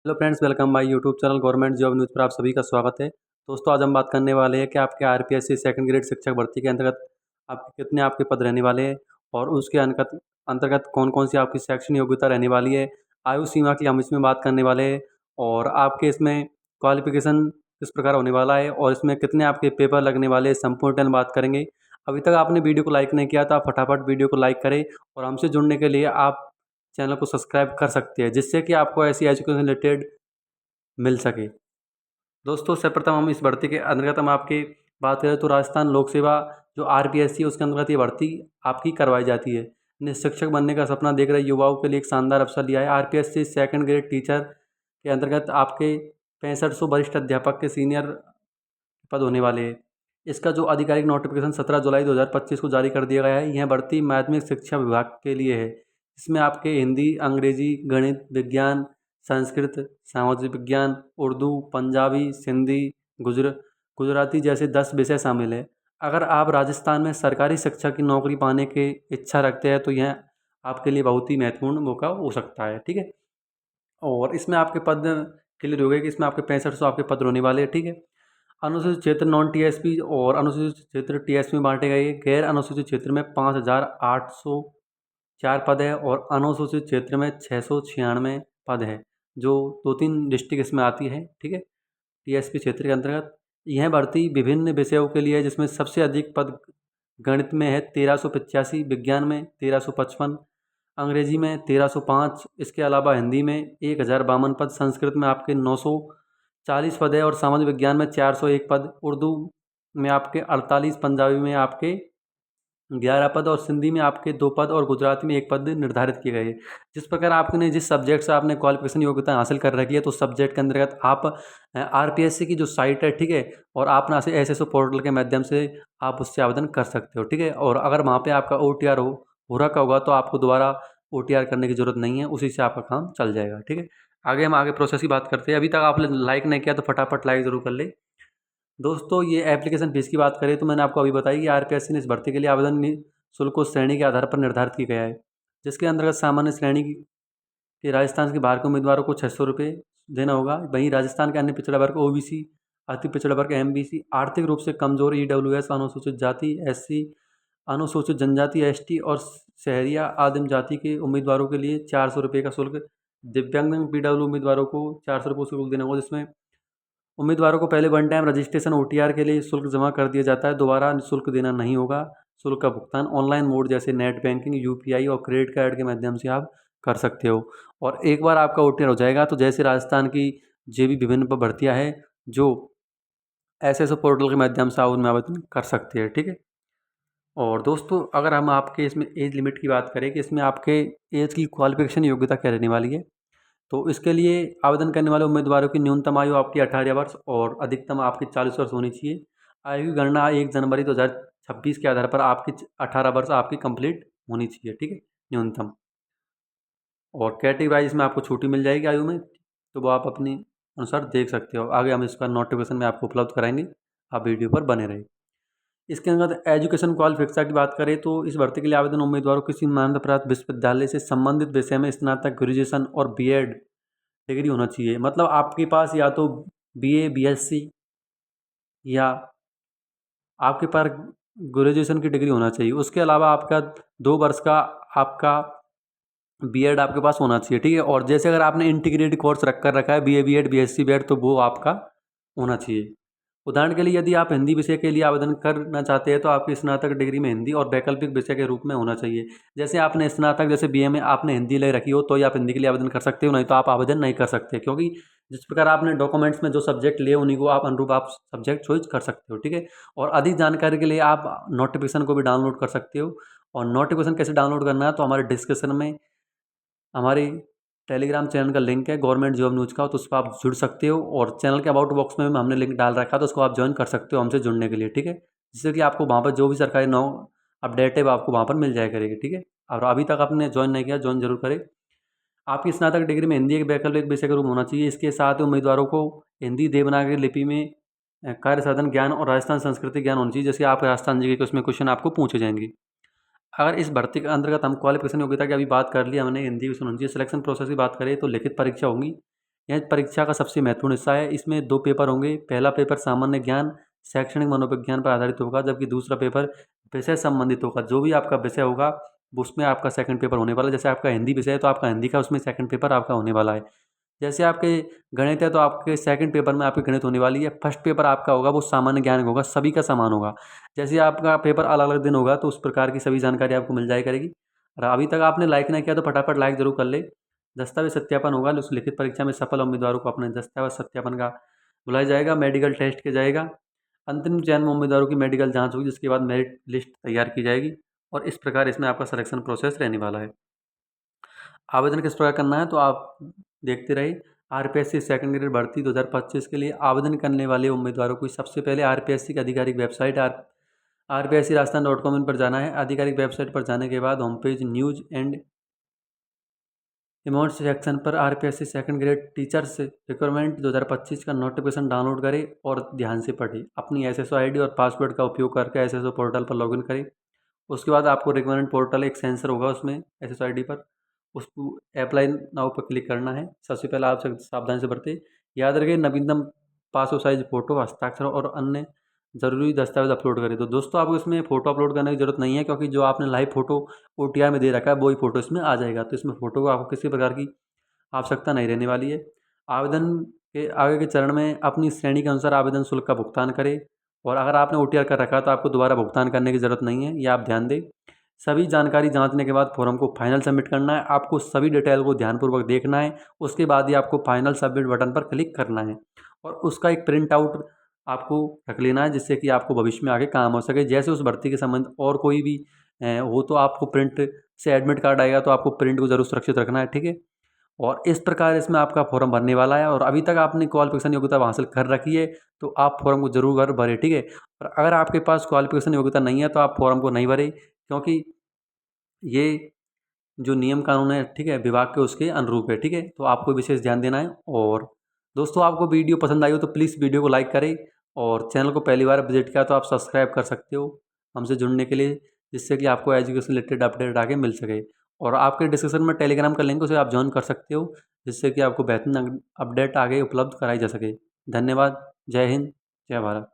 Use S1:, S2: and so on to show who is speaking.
S1: Hello friends, welcome my YouTube channel government job news पर आप सभी का स्वागत है। दोस्तों, आज हम बात करने वाले हैं कि आपके आरपीएससी सेकंड ग्रेड शिक्षक भर्ती के अंतर्गत आपके कितने आपके पद रहने वाले हैं और उसके अंतर्गत अंतर्गत कौन-कौन सी आपकी शैक्षणिक योग्यता रहने वाली है। आयु सीमा की हम इसमें बात करने वाले हैं और आपके इसमें क्वालिफ़िकेशन किस प्रकार होने वाला है और इसमें कितने आपके पेपर लगने वाले हैं, संपूर्ण डिटेल बात करेंगे। अभी तक आपने वीडियो को लाइक नहीं किया तो आप फटाफट वीडियो को लाइक करें और हमसे जुड़ने के लिए आप चैनल को सब्सक्राइब कर सकते हैं, जिससे कि आपको ऐसी एजुकेशन रिलेटेड मिल सके। दोस्तों, सर्वप्रथम हम इस भर्ती के अंतर्गत हम आपकी बात करें तो राजस्थान लोक सेवा जो आरपीएससी है उसके अंतर्गत ये भर्ती आपकी करवाई जाती है। ने शिक्षक बनने का सपना देख रहे युवाओं के लिए एक शानदार अवसर लिया है। आरपीएससी सेकंड ग्रेड टीचर के अंतर्गत आपके 6500 वरिष्ठ अध्यापक के सीनियर पद होने वाले हैं। इसका जो आधिकारिक नोटिफिकेशन 17 जुलाई 2025 को जारी कर दिया गया है। यह भर्ती माध्यमिक शिक्षा विभाग के लिए है। इसमें आपके हिंदी, अंग्रेजी, गणित, विज्ञान, संस्कृत, सामाजिक विज्ञान, उर्दू, पंजाबी, सिंधी, गुजराती जैसे 10 विषय शामिल हैं। अगर आप राजस्थान में सरकारी शिक्षा की नौकरी पाने की इच्छा रखते हैं तो यह आपके लिए बहुत ही महत्वपूर्ण मौका हो सकता है। ठीक है, और इसमें आपके पद क्लियर हो गए कि इसमें आपके 6500 आपके पद होने वाले हैं। ठीक है, अनुसूचित क्षेत्र नॉन टीएसपी और अनुसूचित क्षेत्र टीएसपी में बांटे गए। गैर अनुसूचित क्षेत्र में 5804 पद है और अनुसूचित क्षेत्र में 696 पद है, जो 2-3 डिस्ट्रिक्ट इसमें आती है। ठीक है, टीएसपी क्षेत्र के अंतर्गत यह भर्ती विभिन्न विषयों के लिए है, जिसमें सबसे अधिक पद गणित में है 1385, विज्ञान में 1355, अंग्रेजी में 1305, इसके अलावा हिंदी में 1052 पद, संस्कृत में आपके 940 पद है और सामाजिक विज्ञान में 401 पद, उर्दू में आपके 48, पंजाबी में आपके 11 पद और सिंधी में आपके 2 पद और गुजराती में 1 पद निर्धारित किए गए हैं। जिस प्रकार आपने जिस सब्जेक्ट से आपने क्वालिफिकेशन योग्यता हासिल कर रखी है तो सब्जेक्ट के अंतर्गत आप आरपीएससी की जो साइट है, ठीक है, और आप ना से एसएसओ पोर्टल के माध्यम से आप उससे आवेदन कर सकते हो। ठीक है, और अगर वहाँ पे आपका ओटीआर हो रखा होगा तो आपको दोबारा ओटीआर करने की ज़रूरत नहीं है, उसी से आपका काम चल जाएगा। ठीक है, हम आगे प्रोसेस की बात करते हैं। अभी तक आपने लाइक नहीं किया तो फटाफट लाइक ज़रूर कर ले। दोस्तों, ये एप्लीकेशन फ़ीस की बात करें तो मैंने आपको अभी बताई कि आरपीएससी ने इस भर्ती के लिए आवेदन शुल्क को श्रेणी के आधार पर निर्धारित किया गया है, जिसके अंतर्गत सामान्य श्रेणी के राजस्थान के बाहर के उम्मीदवारों को 600 रुपये देना होगा। वहीं राजस्थान के अन्य पिछड़ा वर्ग ओबीसी, अति पिछड़ा वर्ग एमबीसी, आर्थिक रूप से कमजोर ईडब्ल्यूएस, अनुसूचित जाति एससी, अनुसूचित जनजाति एसटी और शहरिया आदिम जाति के उम्मीदवारों के लिए 400 रुपये का शुल्क, दिव्यांग पीडब्ल्यू उम्मीदवारों को 400 रुपये शुल्क देना होगा, जिसमें उम्मीदवारों को पहले वन टाइम रजिस्ट्रेशन ओटीआर के लिए शुल्क जमा कर दिया जाता है, दोबारा शुल्क देना नहीं होगा। शुल्क का भुगतान ऑनलाइन मोड जैसे नेट बैंकिंग, यूपीआई और क्रेडिट कार्ड के माध्यम से आप कर सकते हो। और एक बार आपका ओटीआर हो जाएगा तो जैसे राजस्थान की जो भी विभिन्न भर्तियाँ हैं, जो एसएसओ पोर्टल के माध्यम से आप उनमें आवेदन कर सकते हैं। ठीक है, और दोस्तों, अगर हम आपके इसमें एज लिमिट की बात करें कि इसमें आपके एज की क्वालिफिकेशन योग्यता क्या रहने वाली है, तो इसके लिए आवेदन करने वाले उम्मीदवारों की न्यूनतम आयु आपकी 18 वर्ष और अधिकतम आपकी 40 वर्ष होनी चाहिए। आयु की गणना 1 जनवरी 2026 के आधार पर आपकी 18 वर्ष आपकी कंप्लीट होनी चाहिए। ठीक है, न्यूनतम। और कैटेगरी वाइज में आपको छूटी मिल जाएगी आयु में, तो वो आप अपनी अनुसार देख सकते हो। आगे हम इसका नोटिफिकेशन में आपको उपलब्ध कराएंगे, आप वीडियो पर बने रहे। इसके अंतर्गत एजुकेशन क्वालिफिकेशन की बात करें तो इस भर्ती के लिए आवेदन उम्मीदवारों किसी मान्यता प्राप्त विश्वविद्यालय से संबंधित विषय में स्नातक, ग्रेजुएशन और बीएड डिग्री होना चाहिए। मतलब आपके पास या तो बीए, बीएससी या आपके पास ग्रेजुएशन की डिग्री होना चाहिए। उसके अलावा आपका 2 वर्ष का आपका बीएड आपके पास होना चाहिए। ठीक है, और जैसे अगर आपने इंटीग्रेटेड कोर्स रखा है बीए, बीएड, बीएससी, बीएड, तो वो आपका होना चाहिए। उदाहरण के लिए यदि आप हिंदी विषय के लिए आवेदन करना चाहते हैं तो आपकी स्नातक डिग्री में हिंदी और वैकल्पिक विषय के रूप में होना चाहिए। जैसे आपने स्नातक जैसे बीए में आपने हिंदी ले रखी हो तो ही आप हिंदी के लिए आवेदन कर सकते हो, नहीं तो आप आवेदन नहीं कर सकते, क्योंकि जिस प्रकार आपने डॉक्यूमेंट्स में जो सब्जेक्ट लिए उन्हीं को आप अनुरूप आप सब्जेक्ट चॉइस कर सकते हो। ठीक है, और अधिक जानकारी के लिए आप नोटिफिकेशन को भी डाउनलोड कर सकते हो। और नोटिफिकेशन कैसे डाउनलोड करना है तो हमारे डिस्क्रिप्शन में हमारी टेलीग्राम चैनल का लिंक है गवर्नमेंट जॉब न्यूज़ का, तो उस पर आप जुड़ सकते हो। और चैनल के अबाउट बॉक्स में हमने लिंक डाल रखा है, तो उसको आप ज्वाइन कर सकते हो हमसे जुड़ने के लिए। ठीक है, जिससे कि आपको वहाँ पर जो भी सरकारी नौ अपडेट है वो आपको वहाँ पर मिल जाया करेगी। ठीक है, और अभी तक आपने ज्वाइन नहीं किया, ज्वाइन जरूर करें। आपकी स्नातक डिग्री में हिंदी एक वैकल्पिक विषय के रूप में होना चाहिए। इसके साथ ही उम्मीदवारों को हिंदी, देवनागरी लिपि में कार्य साधन ज्ञान और राजस्थान संस्कृति ज्ञान होना चाहिए। जैसे आप राजस्थान जी के उसमें क्वेश्चन आपको पूछे जाएंगे। अगर इस भर्ती के अंतर्गत हम क्वालिफिकेशन योग्यता की अभी बात कर ली हमने, हिंदी की होनी चाहिए। सिलेक्शन प्रोसेस की बात करें तो लिखित परीक्षा होंगी, यह परीक्षा का सबसे महत्वपूर्ण हिस्सा है। इसमें 2 पेपर होंगे। पहला पेपर सामान्य ज्ञान, शैक्षणिक मनोविज्ञान पर आधारित होगा, जबकि दूसरा पेपर विषय संबंधित होगा। जो भी आपका विषय होगा उसमें आपका सेकंड पेपर होने वाला है। जैसे आपका हिंदी विषय है तो आपका हिंदी का उसमें सेकंड पेपर आपका होने वाला है। जैसे आपके गणित है तो आपके सेकंड पेपर में आपकी गणित होने वाली है। फर्स्ट पेपर आपका होगा वो सामान्य ज्ञान का होगा, सभी का समान होगा। जैसे आपका पेपर अलग अलग दिन होगा तो उस प्रकार की सभी जानकारी आपको मिल जाया करेगी। और अभी तक आपने लाइक नहीं किया तो फटाफट लाइक जरूर कर ले। दस्तावेज सत्यापन होगा, उस लिखित परीक्षा में सफल उम्मीदवारों को अपने दस्तावेज सत्यापन का बुलाया जाएगा। मेडिकल टेस्ट किया जाएगा। अंतिम चयन में उम्मीदवारों की मेडिकल जांच होगी, जिसके बाद मेरिट लिस्ट तैयार की जाएगी। और इस प्रकार इसमें आपका सिलेक्शन प्रोसेस रहने वाला है। आवेदन किस प्रकार करना है तो आप देखते रहिए। आरपीएससी सेकंड ग्रेड भर्ती 2025 के लिए आवेदन करने वाले उम्मीदवारों को सबसे पहले आरपीएससी की आधिकारिक वेबसाइट rpscrajasthan.com इन पर जाना है। आधिकारिक वेबसाइट पर जाने के बाद home page news and amount section पर RPSC second grade teachers requirement 2025 का नोटिफिकेशन डाउनलोड करें और ध्यान से पढ़ें। अपनी एसएसओ आईडी और पासवर्ड का उपयोग करके एसएसओ पोर्टल पर लॉगिन करें। उसके बाद आपको रिक्वायरमेंट पोर्टल एक सेंसर होगा, उसमें एसएसओ आईडी पर उसको अप्लाई नाउ पर क्लिक करना है। सबसे पहले आप सावधानी से भरते। याद रखिए नवीनतम पासपोर्ट साइज फ़ोटो, हस्ताक्षर और अन्य ज़रूरी दस्तावेज अपलोड करें। तो दोस्तों आपको इसमें फ़ोटो अपलोड करने की ज़रूरत नहीं है, क्योंकि जो आपने लाइव फ़ोटो ओटीआर में दे रखा है वही फ़ोटो इसमें आ जाएगा। तो इसमें फ़ोटो को आपको किसी प्रकार की आवश्यकता नहीं रहने वाली है। आवेदन के आगे के चरण में अपनी श्रेणी के अनुसार आवेदन शुल्क का भुगतान करें। और अगर आपने ओटीआर कर रखा है तो आपको दोबारा भुगतान करने की ज़रूरत नहीं है, ये आप ध्यान दें। सभी जानकारी जांचने के बाद फॉर्म को फाइनल सबमिट करना है। आपको सभी डिटेल को ध्यानपूर्वक देखना है। उसके बाद ही आपको फाइनल सबमिट बटन पर क्लिक करना है और उसका एक प्रिंट आउट आपको रख लेना है, जिससे कि आपको भविष्य में आगे काम हो सके। जैसे उस भर्ती के संबंध और कोई भी हो तो आपको प्रिंट से एडमिट कार्ड आएगा तो आपको प्रिंट को जरूर सुरक्षित रखना है, ठीक है। और इस प्रकार इसमें आपका फॉर्म भरने वाला है। और अभी तक आपने क्वालिफिकेशन योग्यता हासिल कर रखी है तो आप फॉर्म को जरूर भरें, ठीक है। और अगर आपके पास क्वालिफिकेशन योग्यता नहीं है तो आप फॉर्म को नहीं भरें, क्योंकि ये जो नियम कानून है, ठीक है, विभाग के उसके अनुरूप है, ठीक है। तो आपको विशेष ध्यान देना है। और दोस्तों आपको वीडियो पसंद आई हो तो प्लीज़ वीडियो को लाइक करें और चैनल को पहली बार विजिट किया तो आप सब्सक्राइब कर सकते हो हमसे जुड़ने के लिए, जिससे कि आपको एजुकेशन रिलेटेड अपडेट आगे मिल सके। और आपके डिस्क्रिप्शन में टेलीग्राम का लिंक, उसे आप ज्वाइन कर सकते हो, जिससे कि आपको बेहतरीन अपडेट आगे उपलब्ध कराई जा सके। धन्यवाद। जय हिंद, जय भारत।